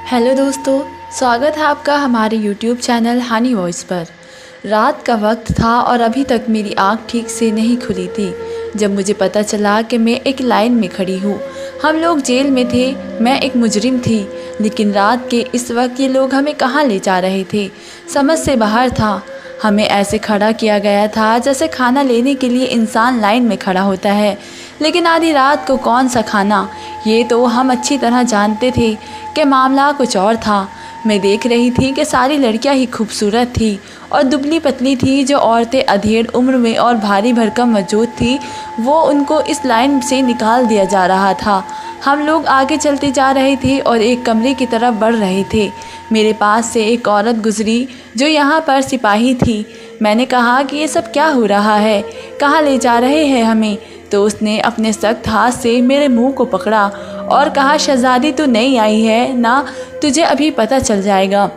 Hello दोस्तों, स्वागत है आपका हमारे YouTube चैनल हनी वॉइस पर। रात का वक्त था और अभी तक मेरी आँख ठीक से नहीं खुली थी जब मुझे पता चला कि मैं एक लाइन में खड़ी हूँ। हम लोग जेल में थे, मैं एक मुजरिम थी, लेकिन रात के इस वक्त ये लोग हमें कहाँ ले जा रहे थे, समझ से बाहर था। हमें ऐसे खड़ा किया गया था जैसे खाना लेने के लिए इंसान लाइन में खड़ा होता है, लेकिन आधी रात को कौन सा खाना, ये तो हम अच्छी तरह जानते थे कि मामला कुछ और था। मैं देख रही थी कि सारी लड़कियां ही खूबसूरत थी और दुबली पतली थी। जो औरतें अधेड़ उम्र में और भारी भरकम मौजूद थी, वो उनको इस लाइन से निकाल दिया जा रहा था। हम लोग आगे चलते जा रहे थे और एक कमरे की तरफ बढ़ रहे थे। मेरे पास से एक औरत गुजरी जो यहाँ पर सिपाही थी। मैंने कहा कि ये सब क्या हो रहा है, कहाँ ले जा रहे हैं हमें? तो उसने अपने सख्त हाथ से मेरे मुंह को पकड़ा और कहा, शहजादी तू नहीं आई है ना, तुझे अभी पता चल जाएगा,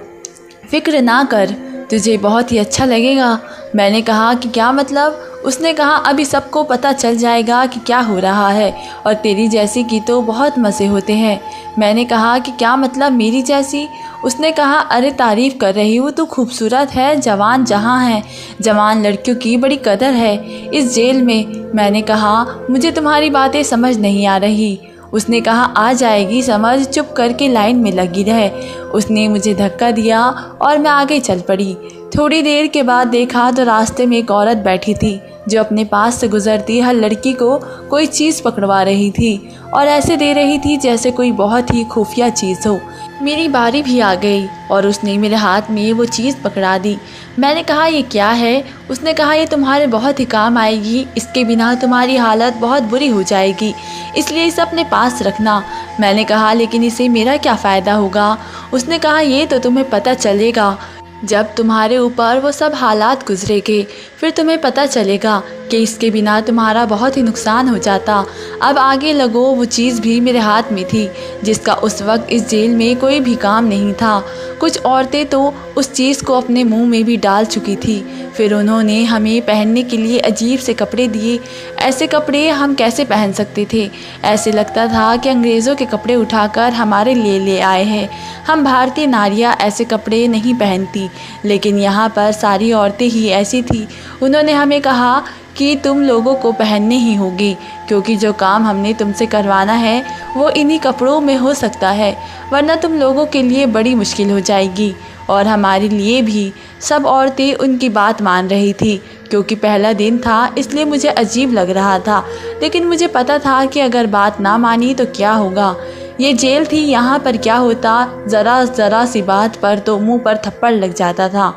फिक्र ना कर, तुझे बहुत ही अच्छा लगेगा। मैंने कहा कि क्या मतलब? उसने कहा, अभी सबको पता चल जाएगा कि क्या हो रहा है, और तेरी जैसी की तो बहुत मज़े होते हैं। मैंने कहा कि क्या मतलब मेरी जैसी? उसने कहा, अरे तारीफ़ कर रही हूँ, तू खूबसूरत है, जवान जहाँ है, जवान लड़कियों की बड़ी कदर है इस जेल में। मैंने कहा, मुझे तुम्हारी बातें समझ नहीं आ रही। उसने कहा, आ जाएगी समझ, चुप करके लाइन में लगी रहे। उसने मुझे धक्का दिया और मैं आगे चल पड़ी। थोड़ी देर के बाद देखा तो रास्ते में एक औरत बैठी थी जो अपने पास से गुजरती हर लड़की को कोई चीज़ पकड़वा रही थी और ऐसे दे रही थी जैसे कोई बहुत ही खुफिया चीज़ हो। मेरी बारी भी आ गई और उसने मेरे हाथ में वो चीज़ पकड़ा दी। मैंने कहा, ये क्या है? उसने कहा, ये तुम्हारे बहुत ही काम आएगी, इसके बिना तुम्हारी हालत बहुत बुरी हो जाएगी, इसलिए इसे अपने पास रखना। मैंने कहा, लेकिन इसे मेरा क्या फ़ायदा होगा? उसने कहा, ये तो तुम्हें पता चलेगा जब तुम्हारे ऊपर वो सब हालात गुजरेंगे, फिर तुम्हें पता चलेगा कि इसके बिना तुम्हारा बहुत ही नुकसान हो जाता। अब आगे लगो। वो चीज़ भी मेरे हाथ में थी जिसका उस वक्त इस जेल में कोई भी काम नहीं था। कुछ औरतें तो उस चीज़ को अपने मुंह में भी डाल चुकी थी। फिर उन्होंने हमें पहनने के लिए अजीब से कपड़े दिए। ऐसे कपड़े हम कैसे पहन सकते थे? ऐसे लगता था कि अंग्रेज़ों के कपड़े उठाकर हमारे लिए ले आए हैं। हम भारतीय नारियाँ ऐसे कपड़े नहीं पहनती, लेकिन यहाँ पर सारी औरतें ही ऐसी थी। उन्होंने हमें कहा कि तुम लोगों को पहनने ही होगी, क्योंकि जो काम हमने तुमसे करवाना है वो इन्हीं कपड़ों में हो सकता है, वरना तुम लोगों के लिए बड़ी मुश्किल हो जाएगी और हमारे लिए भी। सब औरतें उनकी बात मान रही थी। क्योंकि पहला दिन था इसलिए मुझे अजीब लग रहा था, लेकिन मुझे पता था कि अगर बात ना मानी तो क्या होगा। ये जेल थी, यहाँ पर क्या होता, ज़रा सी बात पर तो मुंह पर थप्पड़ लग जाता था।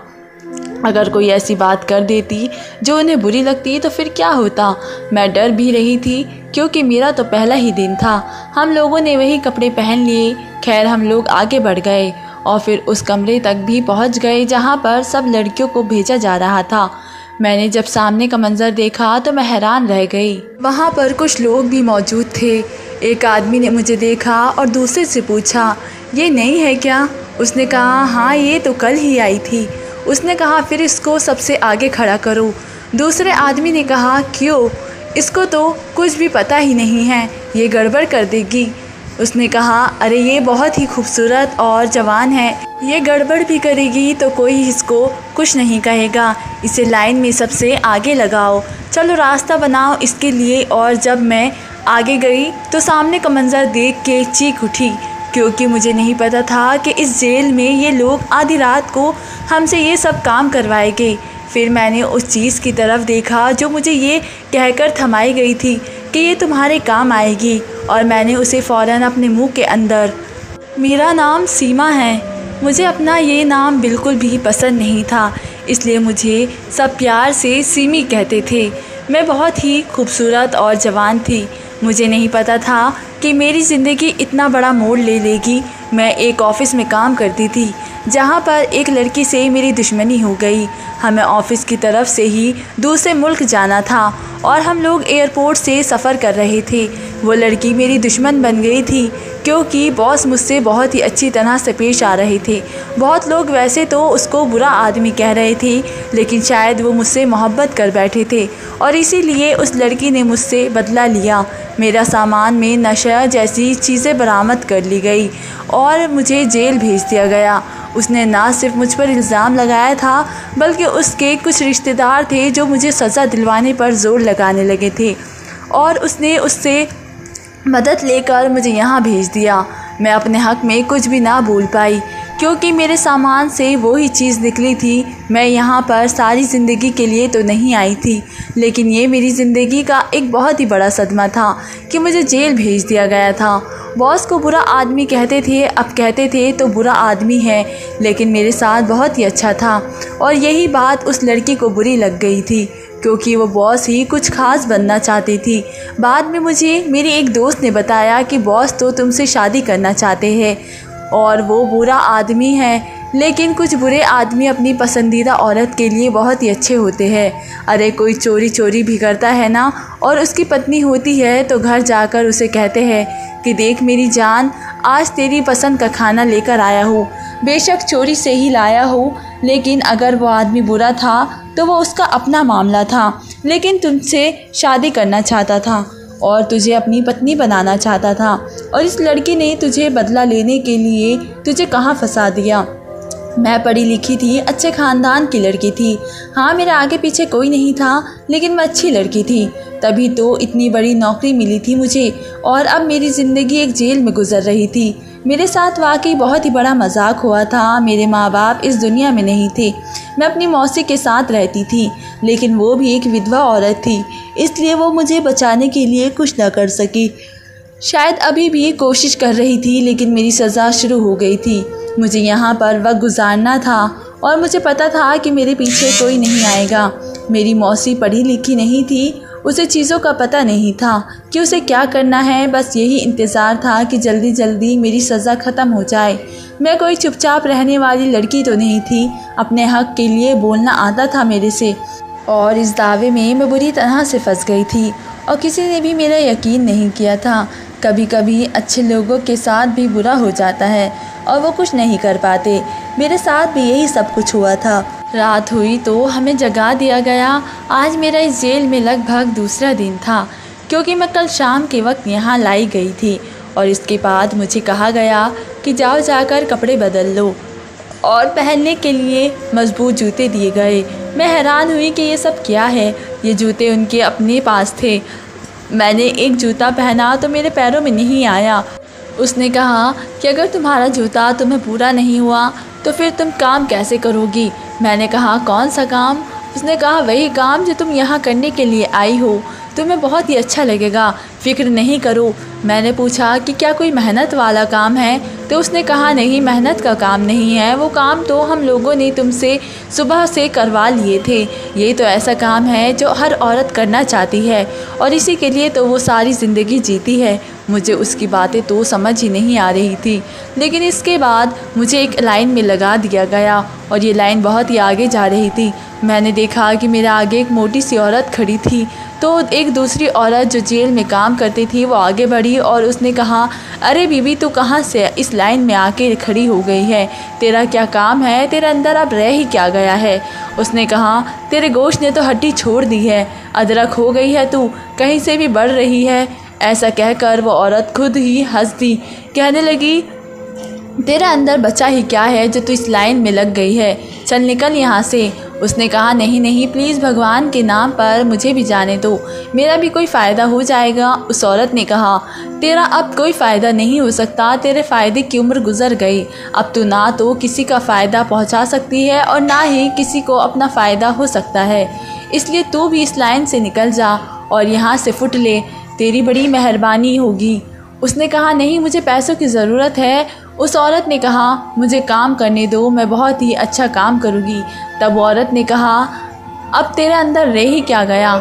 अगर कोई ऐसी बात कर देती जो उन्हें बुरी लगती तो फिर क्या होता? मैं डर भी रही थी क्योंकि मेरा तो पहला ही दिन था। हम लोगों ने वही कपड़े पहन लिए। खैर, हम लोग आगे बढ़ गए और फिर उस कमरे तक भी पहुंच गए जहां पर सब लड़कियों को भेजा जा रहा था। मैंने जब सामने का मंजर देखा तो मैं हैरान रह गई। वहां पर कुछ लोग भी मौजूद थे। एक आदमी ने मुझे देखा और दूसरे से पूछा, ये नई है क्या? उसने कहा, हाँ, ये तो कल ही आई थी। उसने कहा, फिर इसको सबसे आगे खड़ा करो। दूसरे आदमी ने कहा, क्यों? इसको तो कुछ भी पता ही नहीं है, ये गड़बड़ कर देगी। उसने कहा, अरे ये बहुत ही खूबसूरत और जवान है, ये गड़बड़ भी करेगी तो कोई इसको कुछ नहीं कहेगा, इसे लाइन में सबसे आगे लगाओ, चलो रास्ता बनाओ इसके लिए। और जब मैं आगे गई तो सामने का मंजर देख के चीख उठी, क्योंकि मुझे नहीं पता था कि इस जेल में ये लोग आधी रात को हमसे ये सब काम करवाएंगे। फिर मैंने उस चीज़ की तरफ देखा जो मुझे ये कहकर थमाई गई थी कि ये तुम्हारे काम आएगी, और मैंने उसे फ़ौरन अपने मुंह के अंदर। मेरा नाम सीमा है। मुझे अपना ये नाम बिल्कुल भी पसंद नहीं था, इसलिए मुझे सब प्यार से सीमी कहते थे। मैं बहुत ही खूबसूरत और जवान थी। मुझे नहीं पता था कि मेरी ज़िंदगी इतना बड़ा मोड़ ले लेगी। मैं एक ऑफ़िस में काम करती थी जहाँ पर एक लड़की से मेरी दुश्मनी हो गई। हमें ऑफिस की तरफ से ही दूसरे मुल्क जाना था और हम लोग एयरपोर्ट से सफ़र कर रहे थे। वो लड़की मेरी दुश्मन बन गई थी क्योंकि बॉस मुझसे बहुत ही अच्छी तरह से पेश आ रहे थे। बहुत लोग वैसे तो उसको बुरा आदमी कह रहे थे, लेकिन शायद वो मुझसे मोहब्बत कर बैठे थे और इसीलिए उस लड़की ने मुझसे बदला लिया। मेरा सामान में नशा जैसी चीज़ें बरामद कर ली गई और मुझे जेल भेज दिया गया। उसने ना सिर्फ मुझ पर इल्ज़ाम लगाया था, बल्कि उसके कुछ रिश्तेदार थे जो मुझे सज़ा दिलवाने पर ज़ोर लगाने लगे थे और उसने उससे मदद लेकर मुझे यहाँ भेज दिया। मैं अपने हक़ में कुछ भी ना बोल पाई क्योंकि मेरे सामान से वो ही चीज़ निकली थी। मैं यहाँ पर सारी ज़िंदगी के लिए तो नहीं आई थी, लेकिन ये मेरी ज़िंदगी का एक बहुत ही बड़ा सदमा था कि मुझे जेल भेज दिया गया था। बॉस को बुरा आदमी कहते थे, अब कहते थे तो बुरा आदमी है, लेकिन मेरे साथ बहुत ही अच्छा था और यही बात उस लड़की को बुरी लग गई थी क्योंकि वो बॉस ही कुछ खास बनना चाहती थी। बाद में मुझे मेरी एक दोस्त ने बताया कि बॉस तो तुमसे शादी करना चाहते हैं और वो बुरा आदमी है, लेकिन कुछ बुरे आदमी अपनी पसंदीदा औरत के लिए बहुत ही अच्छे होते हैं। अरे कोई चोरी चोरी भी करता है ना और उसकी पत्नी होती है तो घर जाकर उसे कहते हैं कि देख मेरी जान, आज तेरी पसंद का खाना लेकर आया हूँ। बेशक चोरी से ही लाया हूँ, लेकिन अगर वो आदमी बुरा था तो वो उसका अपना मामला था, लेकिन तुमसे शादी करना चाहता था और तुझे अपनी पत्नी बनाना चाहता था और इस लड़की ने तुझे बदला लेने के लिए तुझे कहाँ फंसा दिया। मैं पढ़ी लिखी थी, अच्छे ख़ानदान की लड़की थी। हाँ, मेरे आगे पीछे कोई नहीं था, लेकिन मैं अच्छी लड़की थी, तभी तो इतनी बड़ी नौकरी मिली थी मुझे और अब मेरी ज़िंदगी एक जेल में गुजर रही थी। मेरे साथ वाकई बहुत ही बड़ा मजाक हुआ था। मेरे माँ बाप इस दुनिया में नहीं थे। मैं अपनी मौसी के साथ रहती थी, लेकिन वो भी एक विधवा औरत थी, इसलिए वो मुझे बचाने के लिए कुछ ना कर सकी। शायद अभी भी कोशिश कर रही थी, लेकिन मेरी सज़ा शुरू हो गई थी। मुझे यहाँ पर वक्त गुजारना था और मुझे पता था कि मेरे पीछे कोई नहीं आएगा। मेरी मौसी पढ़ी लिखी नहीं थी, उसे चीज़ों का पता नहीं था कि उसे क्या करना है। बस यही इंतज़ार था कि जल्दी जल्दी मेरी सज़ा ख़त्म हो जाए। मैं कोई चुपचाप रहने वाली लड़की तो नहीं थी, अपने हक़ के लिए बोलना आता था मेरे से, और इस दावे में मैं बुरी तरह से फंस गई थी और किसी ने भी मेरा यकीन नहीं किया था। कभी कभी अच्छे लोगों के साथ भी बुरा हो जाता है और वो कुछ नहीं कर पाते। मेरे साथ भी यही सब कुछ हुआ था। रात हुई तो हमें जगा दिया गया। आज मेरा इस जेल में लगभग दूसरा दिन था क्योंकि मैं कल शाम के वक्त यहाँ लाई गई थी और इसके बाद मुझे कहा गया कि जाओ जाकर कपड़े बदल लो और पहनने के लिए मजबूत जूते दिए गए। मैं हैरान हुई कि ये सब क्या है। ये जूते उनके अपने पास थे। मैंने एक जूता पहना तो मेरे पैरों में नहीं आया। उसने कहा कि अगर तुम्हारा जूता तुम्हें पूरा नहीं हुआ तो फिर तुम काम कैसे करोगी। मैंने कहा कौन सा काम। उसने कहा वही काम जो तुम यहाँ करने के लिए आई हो, तुम्हें बहुत ही अच्छा लगेगा, फ़िक्र नहीं करो। मैंने पूछा कि क्या कोई मेहनत वाला काम है, तो उसने कहा नहीं, मेहनत का काम नहीं है, वो काम तो हम लोगों ने तुमसे सुबह से करवा लिए थे। ये तो ऐसा काम है जो हर औरत करना चाहती है और इसी के लिए तो वो सारी ज़िंदगी जीती है। मुझे उसकी बातें तो समझ ही नहीं आ रही थी, लेकिन इसके बाद मुझे एक लाइन में लगा दिया गया और ये लाइन बहुत ही आगे जा रही थी। मैंने देखा कि मेरे आगे एक मोटी सी औरत खड़ी थी, तो एक दूसरी औरत जो जेल में काम करती थी वो आगे बढ़ी और उसने कहा, अरे बीबी तू कहाँ से इस लाइन में आके खड़ी हो गई है, तेरा क्या काम है, तेरे अंदर अब रह ही क्या गया है। उसने कहा तेरे गोश्त ने तो हड्डी छोड़ दी है, अदरक हो गई है तू, कहीं से भी बढ़ रही है। ऐसा कहकर वो औरत खुद ही हंस दी, कहने लगी तेरा अंदर बचा ही क्या है जो तू इस लाइन में लग गई है, चल निकल यहाँ से। उसने कहा नहीं नहीं, प्लीज़ भगवान के नाम पर मुझे भी जाने दो, मेरा भी कोई फ़ायदा हो जाएगा। उस औरत ने कहा तेरा अब कोई फ़ायदा नहीं हो सकता, तेरे फ़ायदे की उम्र गुजर गई। अब तू ना तो किसी का फ़ायदा पहुंचा सकती है और ना ही किसी को अपना फ़ायदा हो सकता है, इसलिए तू भी इस लाइन से निकल जा और यहाँ से फुट ले, तेरी बड़ी मेहरबानी होगी। उसने कहा नहीं, मुझे पैसों की ज़रूरत है। उस औरत ने कहा मुझे काम करने दो, मैं बहुत ही अच्छा काम करूँगी। तब औरत ने कहा अब तेरे अंदर रह ही क्या गया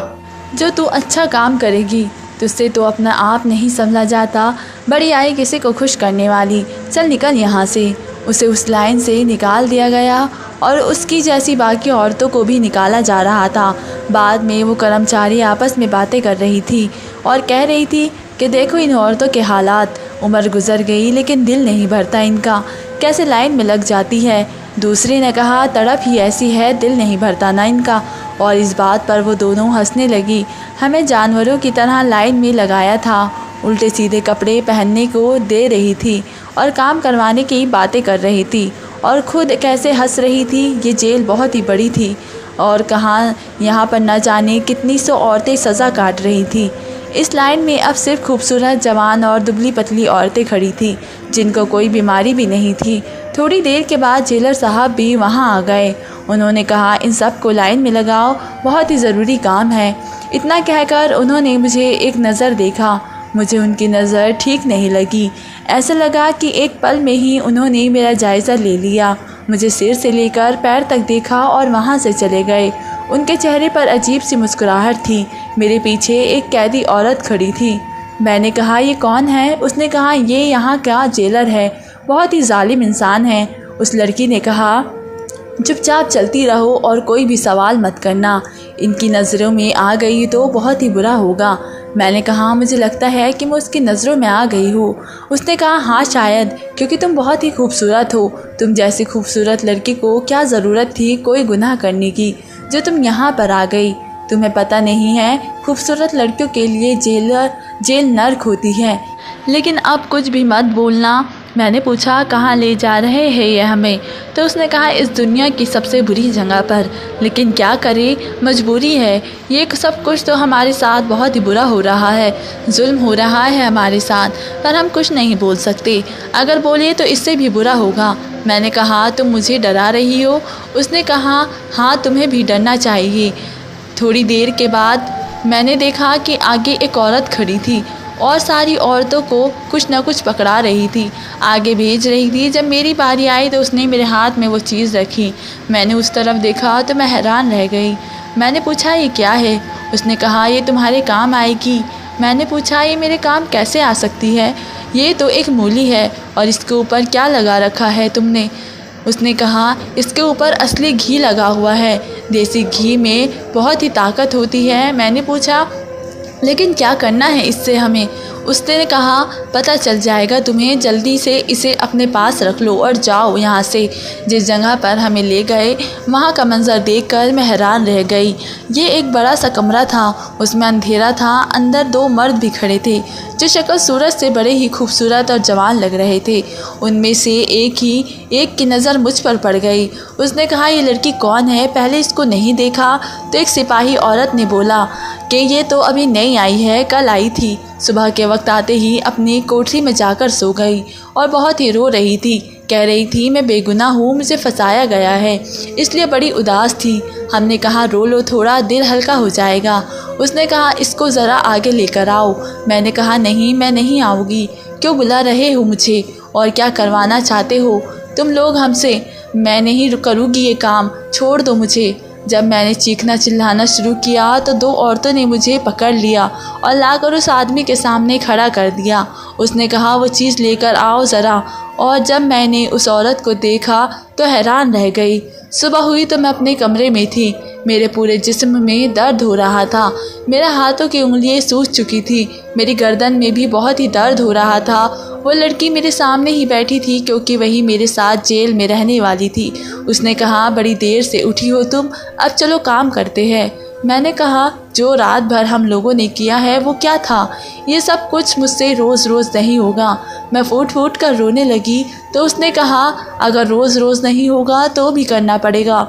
जो तू अच्छा काम करेगी, तुझसे तो अपना आप नहीं समझा जाता, बड़ी आई किसी को खुश करने वाली, चल निकल यहाँ से। उसे उस लाइन से निकाल दिया गया और उसकी जैसी बाकी औरतों को भी निकाला जा रहा था। बाद में वो कर्मचारी आपस में बातें कर रही थी और कह रही थी कि देखो इन औरतों के हालात, उम्र गुजर गई लेकिन दिल नहीं भरता इनका, कैसे लाइन में लग जाती है। दूसरी ने कहा तड़प ही ऐसी है, दिल नहीं भरता ना इनका। और इस बात पर वो दोनों हंसने लगी। हमें जानवरों की तरह लाइन में लगाया था, उल्टे सीधे कपड़े पहनने को दे रही थी और काम करवाने की बातें कर रही थी और ख़ुद कैसे हंस रही थी। ये जेल बहुत ही बड़ी थी और कहाँ यहाँ पर न जाने कितनी सौ औरतें सज़ा काट रही थी। इस लाइन में अब सिर्फ खूबसूरत जवान और दुबली पतली औरतें खड़ी थी जिनको कोई बीमारी भी नहीं थी। थोड़ी देर के बाद जेलर साहब भी वहाँ आ गए। उन्होंने कहा इन सब को लाइन में लगाओ, बहुत ही ज़रूरी काम है। इतना कहकर उन्होंने मुझे एक नज़र देखा। मुझे उनकी नज़र ठीक नहीं लगी। ऐसा लगा कि एक पल में ही उन्होंने मेरा जायज़ा ले लिया, मुझे सिर से लेकर पैर तक देखा और वहाँ से चले गए। उनके चेहरे पर अजीब सी मुस्कुराहट थी। मेरे पीछे एक कैदी औरत खड़ी थी। मैंने कहा ये कौन है? उसने कहा ये यहाँ का जेलर है, बहुत ही जालिम इंसान है। उस लड़की ने कहा चुपचाप चलती रहो और कोई भी सवाल मत करना, इनकी नज़रों में आ गई तो बहुत ही बुरा होगा। मैंने कहा मुझे लगता है कि मैं उसकी नज़रों में आ गई हूँ। उसने कहा हाँ शायद, क्योंकि तुम बहुत ही खूबसूरत हो। तुम जैसी खूबसूरत लड़की को क्या ज़रूरत थी कोई गुनाह करने की, जो तुम यहाँ पर आ गई। तुम्हें पता नहीं है खूबसूरत लड़कियों के लिए जेल नर्क होती है। लेकिन अब कुछ भी मत बोलना। मैंने पूछा कहाँ ले जा रहे हैं ये हमें? तो उसने कहा इस दुनिया की सबसे बुरी जगह पर, लेकिन क्या करें, मजबूरी है। ये सब कुछ तो हमारे साथ बहुत ही बुरा हो रहा है, जुल्म हो रहा है हमारे साथ, पर हम कुछ नहीं बोल सकते। अगर बोले तो इससे भी बुरा होगा। मैंने कहा तुम मुझे डरा रही हो? उसने कहा हाँ तुम्हें भी डरना चाहिए। थोड़ी देर के बाद मैंने देखा कि आगे एक औरत खड़ी थी और सारी औरतों को कुछ न कुछ पकड़ा रही थी, आगे भेज रही थी। जब मेरी बारी आई तो उसने मेरे हाथ में वो चीज़ रखी। मैंने उस तरफ देखा तो मैं हैरान रह गई। मैंने पूछा ये क्या है? उसने कहा ये तुम्हारे काम आएगी। मैंने पूछा ये मेरे काम कैसे आ सकती है? ये तो एक मूली है और इसके ऊपर क्या लगा रखा है तुमने? उसने कहा इसके ऊपर असली घी लगा हुआ है, देसी घी में बहुत ही ताकत होती है। मैंने पूछा लेकिन क्या करना है इससे हमें? उसने कहा पता चल जाएगा तुम्हें, जल्दी से इसे अपने पास रख लो और जाओ यहाँ से। जिस जगह पर हमें ले गए वहाँ का मंजर देखकर मैं हैरान रह गई। ये एक बड़ा सा कमरा था, उसमें अंधेरा था। अंदर दो मर्द भी खड़े थे जो शक्ल सूरत से बड़े ही खूबसूरत और जवान लग रहे थे। उनमें से एक की नज़र मुझ पर पड़ गई। उसने कहा ये लड़की कौन है? पहले इसको नहीं देखा। तो एक सिपाही औरत ने बोला कि ये तो अभी नई आई है, कल आई थी। सुबह के वक्त आते ही अपनी कोठरी में जाकर सो गई और बहुत ही रो रही थी। कह रही थी मैं बेगुनाह हूँ, मुझे फंसाया गया है, इसलिए बड़ी उदास थी। हमने कहा रो लो थोड़ा, दिल हल्का हो जाएगा। उसने कहा इसको ज़रा आगे लेकर आओ। मैंने कहा नहीं मैं नहीं आऊँगी। क्यों बुला रहे हो मुझे और क्या करवाना चाहते हो तुम लोग हमसे? मैं नहीं करूँगी ये काम, छोड़ दो मुझे। जब मैंने चीखना चिल्लाना शुरू किया तो दो औरतों ने मुझे पकड़ लिया और लाकर उस आदमी के सामने खड़ा कर दिया। उसने कहा वो चीज़ लेकर आओ ज़रा। और जब मैंने उस औरत को देखा तो हैरान रह गई। सुबह हुई तो मैं अपने कमरे में थी। मेरे पूरे जिस्म में दर्द हो रहा था। मेरे हाथों की उंगलियां सूज चुकी थी। मेरी गर्दन में भी बहुत ही दर्द हो रहा था। वो लड़की मेरे सामने ही बैठी थी क्योंकि वही मेरे साथ जेल में रहने वाली थी। उसने कहा बड़ी देर से उठी हो तुम, अब चलो काम करते हैं। मैंने कहा जो रात भर हम लोगों ने किया है वो क्या था? ये सब कुछ मुझसे रोज़ रोज़ नहीं होगा। मैं फूट फूट कर रोने लगी। तो उसने कहा अगर रोज़ रोज़ नहीं होगा तो भी करना पड़ेगा,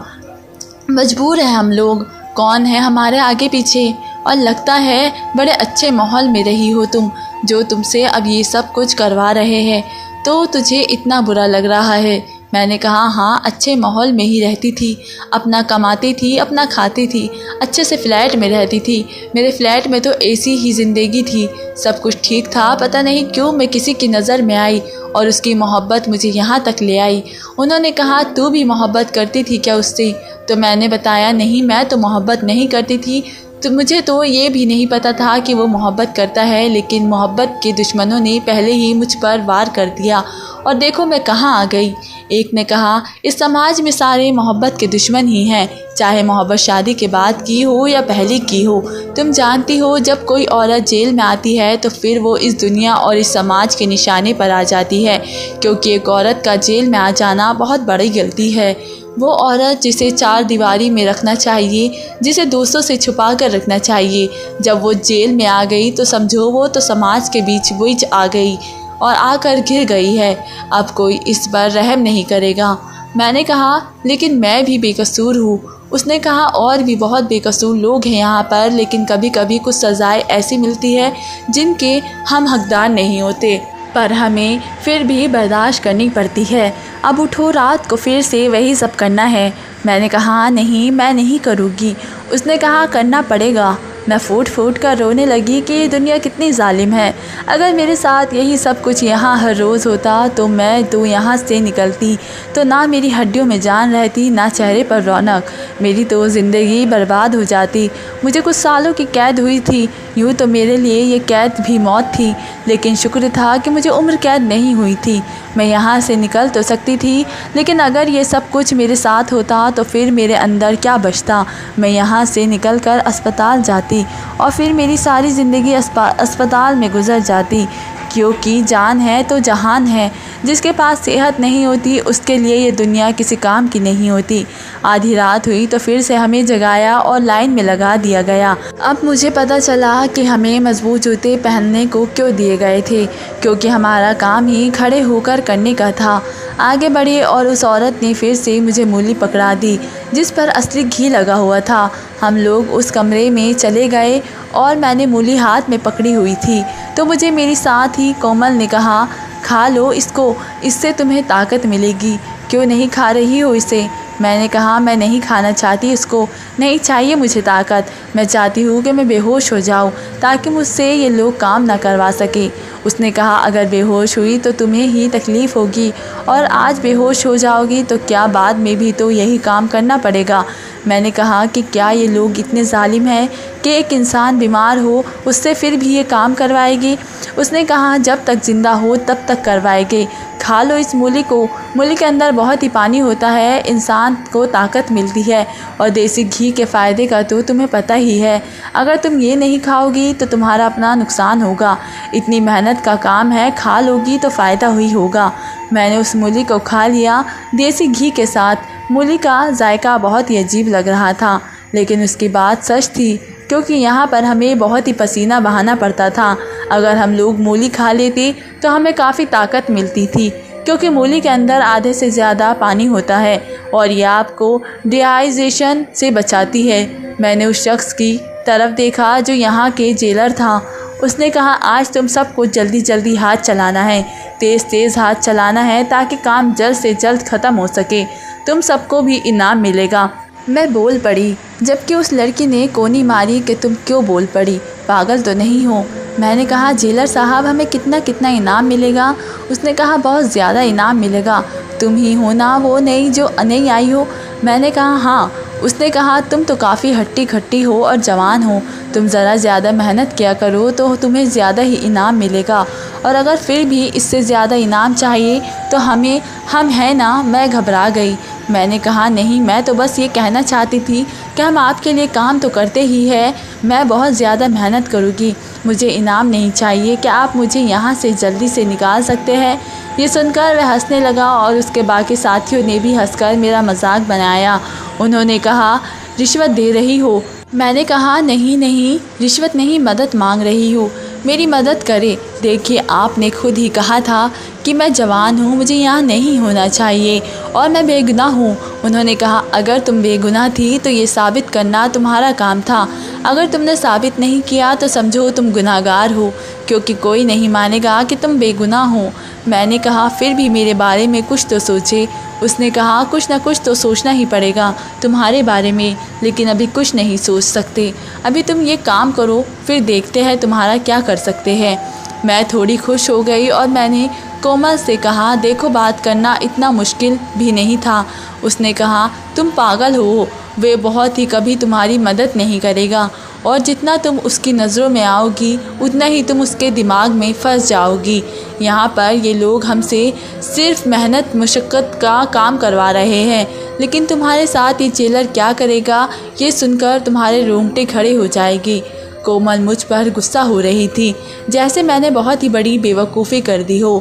मजबूर है हम लोग। कौन है हमारे आगे पीछे? और लगता है बड़े अच्छे माहौल में रही हो तुम, जो तुमसे अब ये सब कुछ करवा रहे हैं तो तुझे इतना बुरा लग रहा है। मैंने कहा हाँ अच्छे माहौल में ही रहती थी, अपना कमाती थी, अपना खाती थी, अच्छे से फ़्लैट में रहती थी। मेरे फ़्लैट में तो ऐसी ही ज़िंदगी थी, सब कुछ ठीक था। पता नहीं क्यों मैं किसी की नज़र में आई और उसकी मोहब्बत मुझे यहाँ तक ले आई। उन्होंने कहा तू भी मोहब्बत करती थी क्या उससे? तो मैंने बताया नहीं मैं तो मोहब्बत नहीं करती थी। तो मुझे तो ये भी नहीं पता था कि वो मोहब्बत करता है, लेकिन मोहब्बत के दुश्मनों ने पहले ही मुझ पर वार कर दिया और देखो मैं कहाँ आ गई। एक ने कहा, इस समाज में सारे मोहब्बत के दुश्मन ही हैं, चाहे मोहब्बत शादी के बाद की हो या पहले की हो। तुम जानती हो, जब कोई औरत जेल में आती है तो फिर वो इस दुनिया और इस समाज के निशाने पर आ जाती है, क्योंकि एक औरत का जेल में आ जाना बहुत बड़ी गलती है। वो औरत जिसे चार दीवारी में रखना चाहिए, जिसे दूसरों से छुपा कर रखना चाहिए, जब वो जेल में आ गई तो समझो वो तो समाज के बीच आ गई और आकर घिर गई है। अब कोई इस पर रहम नहीं करेगा। मैंने कहा, लेकिन मैं भी बेकसूर हूँ। उसने कहा, और भी बहुत बेकसूर लोग हैं यहाँ पर, लेकिन कभी कभी कुछ सज़ाएं ऐसी मिलती है जिनके हम हकदार नहीं होते, पर हमें फिर भी बर्दाश्त करनी पड़ती है। अब उठो, रात को फिर से वही सब करना है। मैंने कहा, नहीं, मैं नहीं करूँगी। उसने कहा, करना पड़ेगा। मैं फूट फूट कर रोने लगी कि ये दुनिया कितनी जालिम है। अगर मेरे साथ यही सब कुछ यहाँ हर रोज़ होता तो मैं तो यहाँ से निकलती तो ना मेरी हड्डियों में जान रहती, ना चेहरे पर रौनक। मेरी तो ज़िंदगी बर्बाद हो जाती। मुझे कुछ सालों की कैद हुई थी। यूँ तो मेरे लिए ये कैद भी मौत थी, लेकिन शुक्र था कि मुझे उम्र कैद नहीं हुई थी। मैं यहाँ से निकल तो सकती थी, लेकिन अगर ये सब कुछ मेरे साथ होता तो फिर मेरे अंदर क्या बचता। मैं यहाँ से निकल कर अस्पताल जाती और फिर मेरी सारी ज़िंदगी अस्पताल में गुजर जाती, क्योंकि जान है तो जहान है। जिसके पास सेहत नहीं होती उसके लिए ये दुनिया किसी काम की नहीं होती। आधी रात हुई तो फिर से हमें जगाया और लाइन में लगा दिया गया। अब मुझे पता चला कि हमें मजबूत जूते पहनने को क्यों दिए गए थे, क्योंकि हमारा काम ही खड़े होकर करने का था। आगे बढ़े और उस औरत ने फिर से मुझे मूली पकड़ा दी जिस पर असली घी लगा हुआ था। हम लोग उस कमरे में चले गए और मैंने मूली हाथ में पकड़ी हुई थी तो मुझे मेरी साथ ही कोमल ने कहा, खा लो इसको, इससे तुम्हें ताकत मिलेगी। क्यों नहीं खा रही हो इसे? मैंने कहा, मैं नहीं खाना चाहती इसको, नहीं चाहिए मुझे ताकत। मैं चाहती हूँ कि मैं बेहोश हो जाऊँ ताकि मुझसे ये लोग काम ना करवा सके। उसने कहा, अगर बेहोश हुई तो तुम्हें ही तकलीफ़ होगी, और आज बेहोश हो जाओगी तो क्या बाद में भी तो यही काम करना पड़ेगा। मैंने कहा कि क्या ये लोग इतने जालिम हैं कि एक इंसान बीमार हो उससे फिर भी ये काम करवाएगी। उसने कहा, जब तक ज़िंदा हो तब तक करवाएगी। खा लो इस मूली को, मूली के अंदर बहुत ही पानी होता है, इंसान को ताकत मिलती है, और देसी घी के फ़ायदे का तो तुम्हें पता ही है। अगर तुम ये नहीं खाओगी तो तुम्हारा अपना नुकसान होगा। इतनी मेहनत का काम है, खा लोगी तो फ़ायदा ही होगा। मैंने उस मूली को खा लिया देसी घी के साथ। मूली का जायका बहुत ही अजीब लग रहा था, लेकिन उसकी बात सच थी, क्योंकि यहाँ पर हमें बहुत ही पसीना बहाना पड़ता था। अगर हम लोग मूली खा लेते तो हमें काफ़ी ताकत मिलती थी, क्योंकि मूली के अंदर आधे से ज़्यादा पानी होता है और यह आपको डिहाइड्रेशन से बचाती है। मैंने उस शख्स की तरफ देखा जो यहाँ के जेलर था। उसने कहा, आज तुम सबको जल्दी जल्दी हाथ चलाना है, तेज़ तेज़ हाथ चलाना है ताकि काम जल्द से जल्द ख़त्म हो सके। तुम सबको भी इनाम मिलेगा। मैं बोल पड़ी, जबकि उस लड़की ने कोनी मारी कि तुम क्यों बोल पड़ी, पागल तो नहीं हो। मैंने कहा, जेलर साहब हमें कितना कितना इनाम मिलेगा? उसने कहा, बहुत ज़्यादा इनाम मिलेगा। तुम ही हो ना वो नई जो नहीं आई हो? मैंने कहा, हाँ। उसने कहा, तुम तो काफ़ी हट्टी खट्टी हो और जवान हो, तुम ज़रा ज़्यादा मेहनत किया करो तो तुम्हें ज़्यादा ही इनाम मिलेगा, और अगर फिर भी इससे ज़्यादा इनाम चाहिए तो हम हैं ना। मैं घबरा गई। मैंने कहा, नहीं, मैं तो बस ये कहना चाहती थी कि हम आपके लिए काम तो करते ही हैं। मैं बहुत ज़्यादा मेहनत करूँगी, मुझे इनाम नहीं चाहिए। क्या आप मुझे यहाँ से जल्दी से निकाल सकते हैं? ये सुनकर वह हंसने लगा और उसके बाकी साथियों ने भी हंसकर मेरा मजाक बनाया। उन्होंने कहा, रिश्वत दे रही हो? मैंने कहा, नहीं नहीं, रिश्वत नहीं, मदद मांग रही हूँ, मेरी मदद करे। देखिए, आपने खुद ही कहा था कि मैं जवान हूँ, मुझे यहाँ नहीं होना चाहिए और मैं बेगुनाह हूँ। उन्होंने कहा, अगर तुम बेगुनाह थी तो ये साबित करना तुम्हारा काम था। अगर तुमने साबित नहीं किया तो समझो तुम गुनाहगार हो, क्योंकि कोई नहीं मानेगा कि तुम बेगुनाह हो। मैंने कहा, फिर भी मेरे बारे में कुछ तो सोचे। उसने कहा, कुछ ना कुछ तो सोचना ही पड़ेगा तुम्हारे बारे में, लेकिन अभी कुछ नहीं सोच सकते। अभी तुम ये काम करो, फिर देखते हैं तुम्हारा क्या कर सकते हैं। मैं थोड़ी खुश हो गई और मैंने कोमल से कहा, देखो, बात करना इतना मुश्किल भी नहीं था। उसने कहा, तुम पागल हो, वे बहुत ही कभी तुम्हारी मदद नहीं करेगा और जितना तुम उसकी नज़रों में आओगी उतना ही तुम उसके दिमाग में फंस जाओगी। यहाँ पर ये लोग हमसे सिर्फ मेहनत मशक्क़त का काम करवा रहे हैं, लेकिन तुम्हारे साथ ये जेलर क्या करेगा ये सुनकर तुम्हारे रोंगटे खड़े हो जाएगी। कोमल मुझ पर गुस्सा हो रही थी, जैसे मैंने बहुत ही बड़ी बेवकूफ़ी कर दी हो।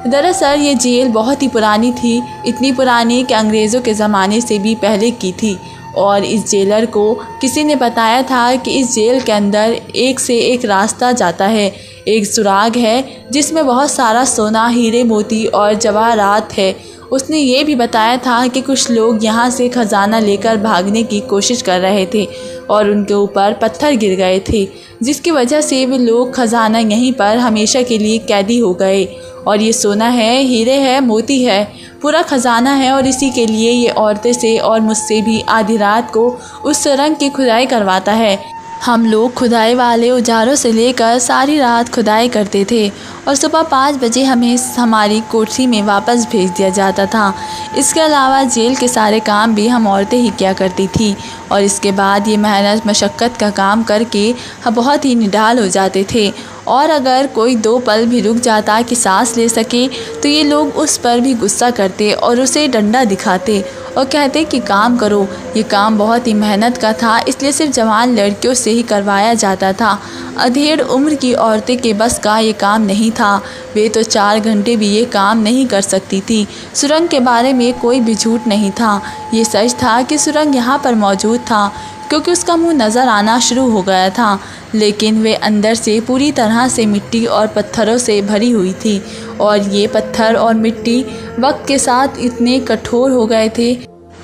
दरअसल ये जेल बहुत ही पुरानी थी, इतनी पुरानी कि अंग्रेज़ों के ज़माने से भी पहले की थी। और इस जेलर को किसी ने बताया था कि इस जेल के अंदर एक से एक रास्ता जाता है, एक सुराग है जिसमें बहुत सारा सोना, हीरे मोती और जवाहरात है। उसने ये भी बताया था कि कुछ लोग यहाँ से ख़जाना लेकर भागने की कोशिश कर रहे थे और उनके ऊपर पत्थर गिर गए थे, जिसकी वजह से वे लोग ख़जाना यहीं पर हमेशा के लिए कैदी हो गए। और ये सोना है, हीरे है, मोती है, पूरा ख़जाना है और इसी के लिए ये औरतें से और मुझसे भी आधी रात को उस सुरंग की खुदाई करवाता है। हम लोग खुदाई वाले औजारों से लेकर सारी रात खुदाई करते थे और सुबह 5 बजे हमें हमारी कोठरी में वापस भेज दिया जाता था। इसके अलावा जेल के सारे काम भी हम औरतें ही किया करती थी और इसके बाद ये मेहनत मशक्क़त का काम करके हम बहुत ही निढाल हो जाते थे। और अगर कोई 2 पल भी रुक जाता कि सांस ले सके तो ये लोग उस पर भी गुस्सा करते और उसे डंडा दिखाते और कहते कि काम करो। ये काम बहुत ही मेहनत का था, इसलिए सिर्फ जवान लड़कियों से ही करवाया जाता था। अधेड़ उम्र की औरतें के बस का ये काम नहीं था, वे तो 4 घंटे भी ये काम नहीं कर सकती थी। सुरंग के बारे में कोई भी झूठ नहीं था, ये सच था कि सुरंग यहाँ पर मौजूद था, क्योंकि उसका मुंह नज़र आना शुरू हो गया था, लेकिन वे अंदर से पूरी तरह से मिट्टी और पत्थरों से भरी हुई थी। और ये पत्थर और मिट्टी वक्त के साथ इतने कठोर हो गए थे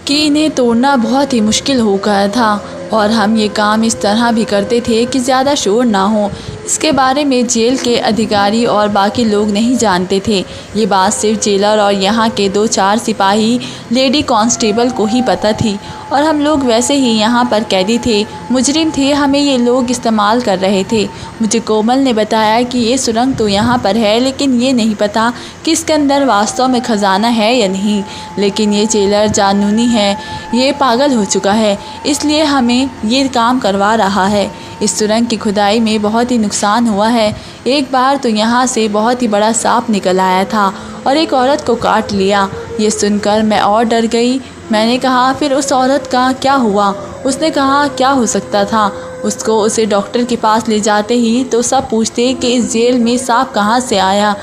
कि इन्हें तोड़ना बहुत ही मुश्किल हो गया था। और हम ये काम इस तरह भी करते थे कि ज़्यादा शोर ना हो। इसके बारे में जेल के अधिकारी और बाकी लोग नहीं जानते थे। ये बात सिर्फ जेलर और यहाँ के 2-4 सिपाही लेडी कांस्टेबल को ही पता थी। और हम लोग वैसे ही यहाँ पर कैदी थे, मुजरिम थे, हमें ये लोग इस्तेमाल कर रहे थे। मुझे कोमल ने बताया कि ये सुरंग तो यहाँ पर है, लेकिन ये नहीं पता कि इसके अंदर वास्तव में ख़जाना है या नहीं। लेकिन ये जेलर जानूनी है, ये पागल हो चुका है, इसलिए हमें ये काम करवा रहा है। इस सुरंग की खुदाई में बहुत ही नुकसान हुआ है। एक बार तो यहाँ से बहुत ही बड़ा सांप निकल आया था और एक औरत को काट लिया। ये सुनकर मैं और डर गई। मैंने कहा, फिर उस औरत का क्या हुआ? उसने कहा, क्या हो सकता था? उसे डॉक्टर के पास ले जाते ही तो सब पूछते कि इस जेल में सांप कहाँ से आया।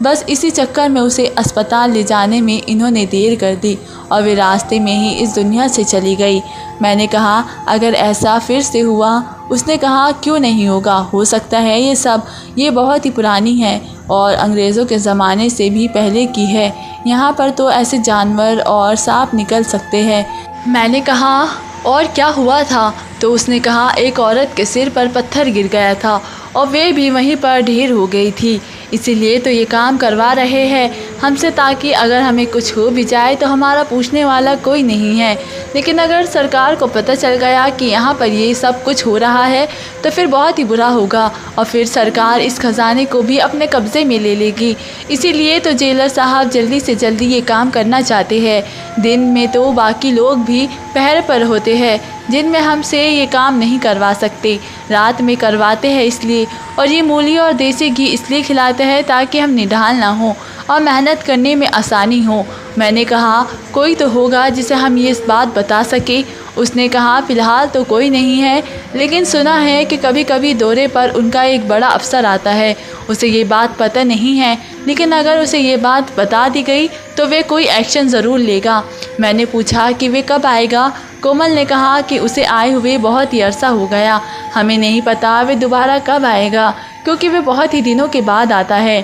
बस इसी चक्कर में उसे अस्पताल ले जाने में इन्होंने देर कर दी और वे रास्ते में ही इस दुनिया से चली गई। मैंने कहा, अगर ऐसा फिर से हुआ? उसने कहा, क्यों नहीं होगा, हो सकता है ये बहुत ही पुरानी है और अंग्रेज़ों के ज़माने से भी पहले की है। यहाँ पर तो ऐसे जानवर और सांप निकल सकते हैं। मैंने कहा, और क्या हुआ था? तो उसने कहा, एक औरत के सिर पर पत्थर गिर गया था और वे भी वहीं पर ढेर हो गई थी, इसीलिए तो ये काम करवा रहे हैं हमसे, ताकि अगर हमें कुछ हो भी जाए तो हमारा पूछने वाला कोई नहीं है। लेकिन अगर सरकार को पता चल गया कि यहाँ पर ये सब कुछ हो रहा है तो फिर बहुत ही बुरा होगा और फिर सरकार इस खजाने को भी अपने कब्ज़े में ले लेगी। इसीलिए तो जेलर साहब जल्दी से जल्दी ये काम करना चाहते हैं। दिन में तो बाकी लोग भी पहरे पर होते हैं, जिनमें हमसे ये काम नहीं करवा सकते, रात में करवाते हैं इसलिए। और ये मूली और देसी घी इसलिए खिलाते हैं ताकि हम निढाल ना हो और मेहनत करने में आसानी हो। मैंने कहा, कोई तो होगा जिसे हम ये इस बात बता सके। उसने कहा, फ़िलहाल तो कोई नहीं है, लेकिन सुना है कि कभी कभी दौरे पर उनका एक बड़ा अफसर आता है। उसे ये बात पता नहीं है, लेकिन अगर उसे ये बात बता दी गई तो वे कोई एक्शन ज़रूर लेगा। मैंने पूछा कि वे कब आएगा? कोमल ने कहा कि उसे आए हुए बहुत ही अरसा हो गया, हमें नहीं पता वे दोबारा कब आएगा, क्योंकि वे बहुत ही दिनों के बाद आता है।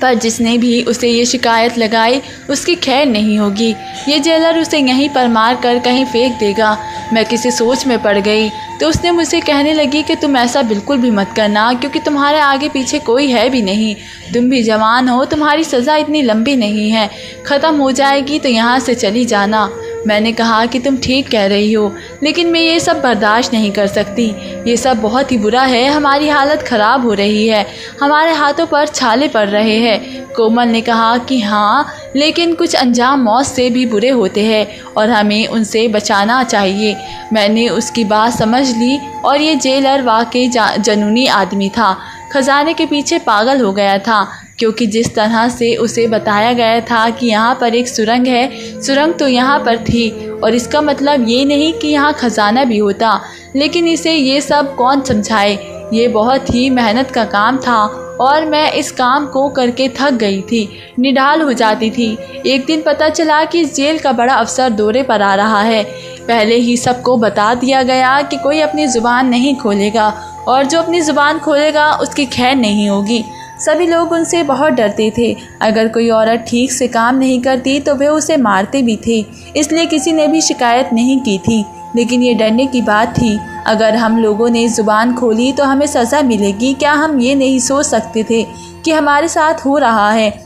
पर जिसने भी उसे ये शिकायत लगाई उसकी खैर नहीं होगी। ये जेलर उसे यहीं पर मार कर कहीं फेंक देगा। मैं किसी सोच में पड़ गई तो उसने मुझसे कहने लगी कि तुम ऐसा बिल्कुल भी मत करना, क्योंकि तुम्हारे आगे पीछे कोई है भी नहीं, तुम भी जवान हो, तुम्हारी सज़ा इतनी लंबी नहीं है, ख़त्म हो जाएगी तो यहाँ से चली जाना। मैंने कहा कि तुम ठीक कह रही हो, लेकिन मैं ये सब बर्दाश्त नहीं कर सकती, ये सब बहुत ही बुरा है, हमारी हालत ख़राब हो रही है, हमारे हाथों पर छाले पड़ रहे हैं। कोमल ने कहा कि हाँ, लेकिन कुछ अंजाम मौत से भी बुरे होते हैं और हमें उनसे बचाना चाहिए। मैंने उसकी बात समझ ली और ये जेलर वाकई जुनूनी आदमी था, खजाने के पीछे पागल हो गया था, क्योंकि जिस तरह से उसे बताया गया था कि यहाँ पर एक सुरंग है, सुरंग तो यहाँ पर थी और इसका मतलब ये नहीं कि यहाँ खजाना भी होता। लेकिन इसे ये सब कौन समझाए, ये बहुत ही मेहनत का काम था और मैं इस काम को करके थक गई थी, निढाल हो जाती थी। एक दिन पता चला कि इस जेल का बड़ा अफसर दौरे पर आ रहा है। पहले ही सबको बता दिया गया कि कोई अपनी ज़ुबान नहीं खोलेगा और जो अपनी ज़ुबान खोलेगा उसकी खैर नहीं होगी। सभी लोग उनसे बहुत डरते थे। अगर कोई औरत ठीक से काम नहीं करती तो वे उसे मारते भी थे, इसलिए किसी ने भी शिकायत नहीं की थी। लेकिन ये डरने की बात थी, अगर हम लोगों ने ज़ुबान खोली तो हमें सज़ा मिलेगी। क्या हम ये नहीं सोच सकते थे कि हमारे साथ हो रहा है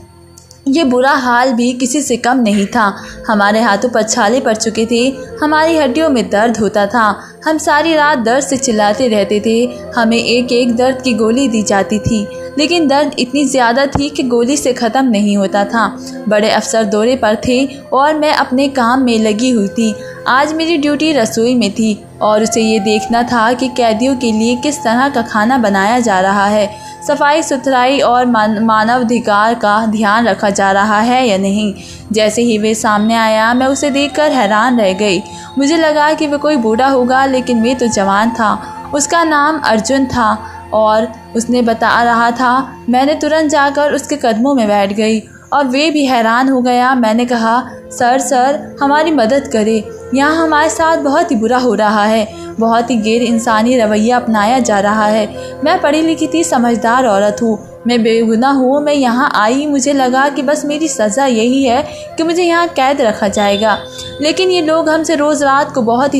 ये बुरा हाल भी किसी से कम नहीं था। हमारे हाथों पर छाले पड़ चुके थे, हमारी हड्डियों में दर्द होता था, हम सारी रात दर्द से चिल्लाते रहते थे। हमें एक एक दर्द की गोली दी जाती थी, लेकिन दर्द इतनी ज़्यादा थी कि गोली से ख़त्म नहीं होता था। बड़े अफसर दौरे पर थे और मैं अपने काम में लगी हुई थी। आज मेरी ड्यूटी रसोई में थी और उसे ये देखना था कि कैदियों के लिए किस तरह का खाना बनाया जा रहा है, सफाई सुथराई और मानवाधिकार का ध्यान रखा जा रहा है या नहीं। जैसे ही वे सामने आया मैं उसे देखकर हैरान रह गई। मुझे लगा कि वह कोई बूढ़ा होगा, लेकिन वे तो जवान था। उसका नाम अर्जुन था और उसने बता रहा था। मैंने तुरंत जाकर उसके कदमों में बैठ गई और वे भी हैरान हो गया। मैंने कहा, सर हमारी मदद करें, यहाँ हमारे साथ बहुत ही बुरा हो रहा है, बहुत ही गैर इंसानी रवैया अपनाया जा रहा है। मैं पढ़ी लिखी थी, समझदार औरत हूँ, मैं बेगुनाह हूँ। मैं यहाँ आई, मुझे लगा कि बस मेरी सज़ा यही है कि मुझे यहाँ कैद रखा जाएगा, लेकिन ये लोग हमसे रोज़ रात को बहुत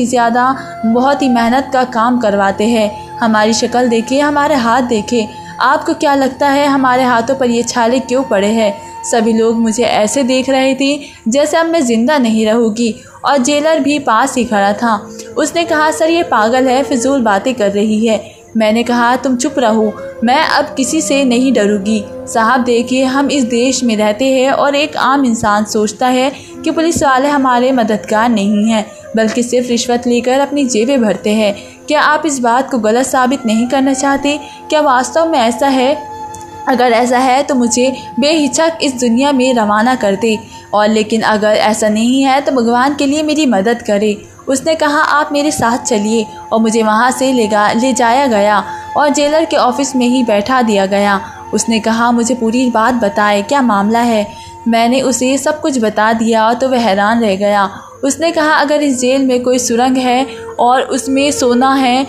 ही मेहनत का काम करवाते हैं। हमारी शक्ल देखिए, हमारे हाथ देखिए, आपको क्या लगता है हमारे हाथों पर ये छाले क्यों पड़े हैं? सभी लोग मुझे ऐसे देख रहे थे जैसे अब मैं ज़िंदा नहीं रहूँगी और जेलर भी पास ही खड़ा था। उसने कहा, सर ये पागल है, फिजूल बातें कर रही है। मैंने कहा, तुम चुप रहो, मैं अब किसी से नहीं डरूंगी। साहब देखिए, हम इस देश में रहते हैं और एक आम इंसान सोचता है कि पुलिस वाले हमारे मददगार नहीं हैं, बल्कि सिर्फ रिश्वत लेकर अपनी जेबें भरते हैं। क्या आप इस बात को गलत साबित नहीं करना चाहते? क्या वास्तव में ऐसा है? अगर ऐसा है तो मुझे बेहिचक इस दुनिया में रवाना कर दे, और लेकिन अगर ऐसा नहीं है तो भगवान के लिए मेरी मदद करे। उसने कहा, आप मेरे साथ चलिए, और मुझे वहाँ से ले जाया गया और जेलर के ऑफिस में ही बैठा दिया गया। उसने कहा, मुझे पूरी बात बताए, क्या मामला है? मैंने उसे सब कुछ बता दिया तो वह हैरान रह गया। उसने कहा, अगर इस जेल में कोई सुरंग है और उसमें सोना है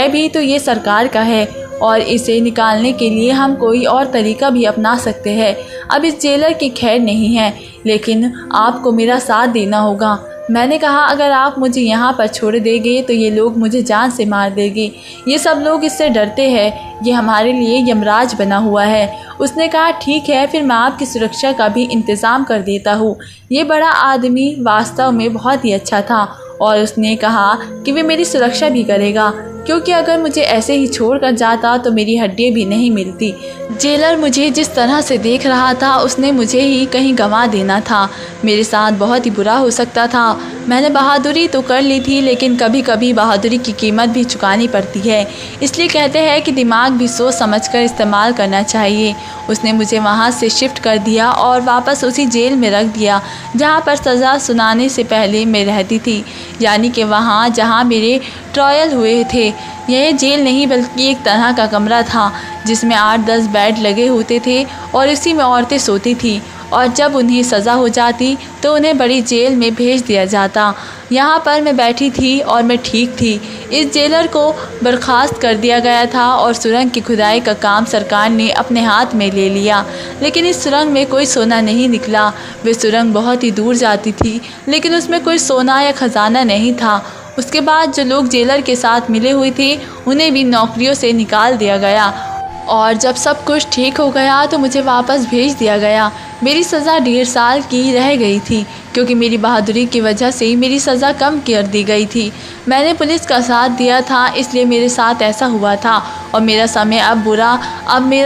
भी तो ये सरकार का है, और इसे निकालने के लिए हम कोई और तरीका भी अपना सकते हैं। अब इस जेलर की खैर नहीं है, लेकिन आपको मेरा साथ देना होगा। मैंने कहा, अगर आप मुझे यहाँ पर छोड़ देंगे तो ये लोग मुझे जान से मार देंगे। ये सब लोग इससे डरते हैं, ये हमारे लिए यमराज बना हुआ है। उसने कहा, ठीक है, फिर मैं आपकी सुरक्षा का भी इंतज़ाम कर देता हूँ। ये बड़ा आदमी वास्तव में बहुत ही अच्छा था और उसने कहा कि वे मेरी सुरक्षा भी करेगा, क्योंकि अगर मुझे ऐसे ही छोड़कर जाता तो मेरी हड्डियाँ भी नहीं मिलती। जेलर मुझे जिस तरह से देख रहा था उसने मुझे ही कहीं गंवा देना था। मेरे साथ बहुत ही बुरा हो सकता था। मैंने बहादुरी तो कर ली थी, लेकिन कभी कभी बहादुरी की कीमत भी चुकानी पड़ती है। इसलिए कहते हैं कि दिमाग भी सोच समझकर इस्तेमाल करना चाहिए। उसने मुझे वहाँ से शिफ्ट कर दिया और वापस उसी जेल में रख दिया जहाँ पर सज़ा सुनाने से पहले मैं रहती थी, यानी कि वहाँ जहाँ मेरे ट्रायल हुए थे। यह जेल नहीं बल्कि एक तरह का कमरा था जिसमें 8-10 बेड लगे होते थे और इसी में औरतें सोती थीं, और जब उन्हें सज़ा हो जाती तो उन्हें बड़ी जेल में भेज दिया जाता। यहाँ पर मैं बैठी थी और मैं ठीक थी। इस जेलर को बर्खास्त कर दिया गया था और सुरंग की खुदाई का काम सरकार ने अपने हाथ में ले लिया, लेकिन इस सुरंग में कोई सोना नहीं निकला। वे सुरंग बहुत ही दूर जाती थी, लेकिन उसमें कोई सोना या ख़जाना नहीं था। उसके बाद जो लोग जेलर के साथ मिले हुए थे उन्हें भी नौकरियों से निकाल दिया गया, और जब सब कुछ ठीक हो गया तो मुझे वापस भेज दिया गया। मेरी सज़ा 1.5 साल की रह गई थी, क्योंकि मेरी बहादुरी की वजह से मेरी सज़ा कम कर दी गई थी। मैंने पुलिस का साथ दिया था, इसलिए मेरे साथ ऐसा हुआ था, और मेरा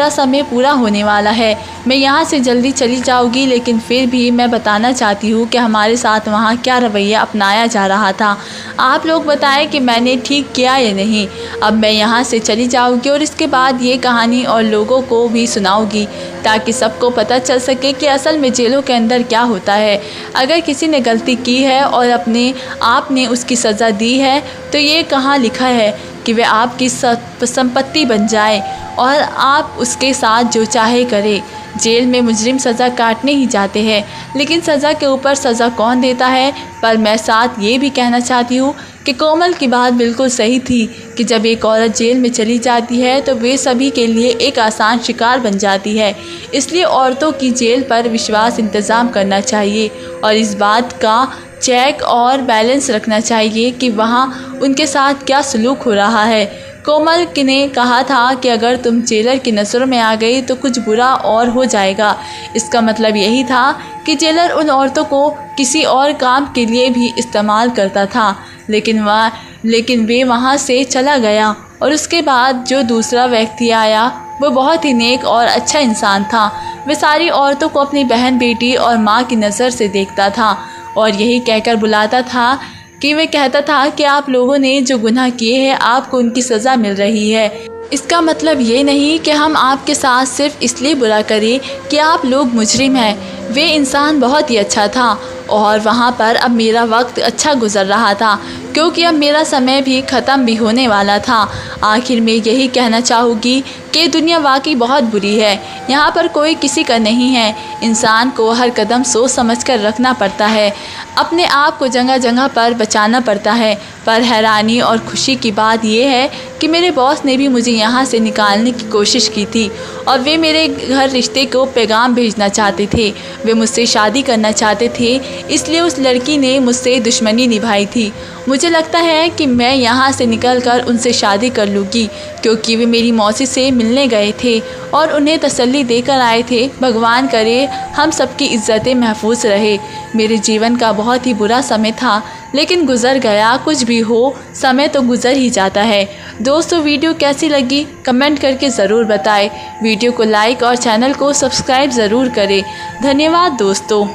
समय पूरा होने वाला है। मैं यहाँ से जल्दी चली जाऊँगी, लेकिन फिर भी मैं बताना चाहती हूँ कि हमारे साथ वहाँ क्या रवैया अपनाया जा रहा था। आप लोग बताएं कि मैंने ठीक किया या नहीं। अब मैं यहाँ से चली जाऊँगी और इसके बाद ये कहानी और लोगों को भी सुनाऊँगी, ताकि सबको पता चल सके कि असल में जेलों के अंदर क्या होता है। अगर किसी ने गलती की है और अपने आप ने उसकी सज़ा दी है, तो ये कहाँ लिखा है कि वह आपकी संपत्ति बन जाए और आप उसके साथ जो चाहे करें। जेल में मुजरिम सज़ा काटने ही जाते हैं, लेकिन सज़ा के ऊपर सज़ा कौन देता है। पर मैं साथ ये भी कहना चाहती हूँ कि कोमल की बात बिल्कुल सही थी कि जब एक औरत जेल में चली जाती है तो वे सभी के लिए एक आसान शिकार बन जाती है। इसलिए औरतों की जेल पर विश्वास इंतज़ाम करना चाहिए और इस बात का चेक और बैलेंस रखना चाहिए कि वहाँ उनके साथ क्या सलूक हो रहा है। कोमल ने कहा था कि अगर तुम जेलर की नज़रों में आ गई तो कुछ बुरा और हो जाएगा। इसका मतलब यही था कि जेलर उन औरतों को किसी और काम के लिए भी इस्तेमाल करता था, लेकिन वे वहाँ से चला गया और उसके बाद जो दूसरा व्यक्ति आया वो बहुत ही नेक और अच्छा इंसान था। वह सारी औरतों को अपनी बहन, बेटी और माँ की नज़र से देखता था और यही कहकर बुलाता था कि वे कहता था कि आप लोगों ने जो गुनाह किए हैं आपको उनकी सज़ा मिल रही है। इसका मतलब ये नहीं कि हम आपके साथ सिर्फ इसलिए बुरा करें कि आप लोग मुजरिम हैं। वे इंसान बहुत ही अच्छा था और वहाँ पर अब मेरा वक्त अच्छा गुजर रहा था, क्योंकि अब मेरा समय भी ख़त्म भी होने वाला था। आखिर में यही कहना चाहूँगी कि दुनिया वाकई बहुत बुरी है। यहाँ पर कोई किसी का नहीं है। इंसान को हर कदम सोच समझ कर रखना पड़ता है, अपने आप को जगह जगह पर बचाना पड़ता है। पर हैरानी और खुशी की बात यह है कि मेरे बॉस ने भी मुझे यहाँ से निकालने की कोशिश की थी और वे मेरे घर रिश्ते को पैगाम भेजना चाहते थे। वे मुझसे शादी करना चाहते थे, इसलिए उस लड़की ने मुझसे दुश्मनी निभाई थी। मुझे लगता है कि मैं यहाँ से निकलकर उनसे शादी कर लूँगी, क्योंकि वे मेरी मौसी से मिलने गए थे और उन्हें तसल्ली देकर आए थे। भगवान करे हम सबकी इज्जतें महफूज रहे। मेरे जीवन का बहुत ही बुरा समय था, लेकिन गुज़र गया। कुछ भी हो, समय तो गुज़र ही जाता है। दोस्तों, वीडियो कैसी लगी कमेंट करके ज़रूर बताएं। वीडियो को लाइक और चैनल को सब्सक्राइब ज़रूर करें। धन्यवाद दोस्तों।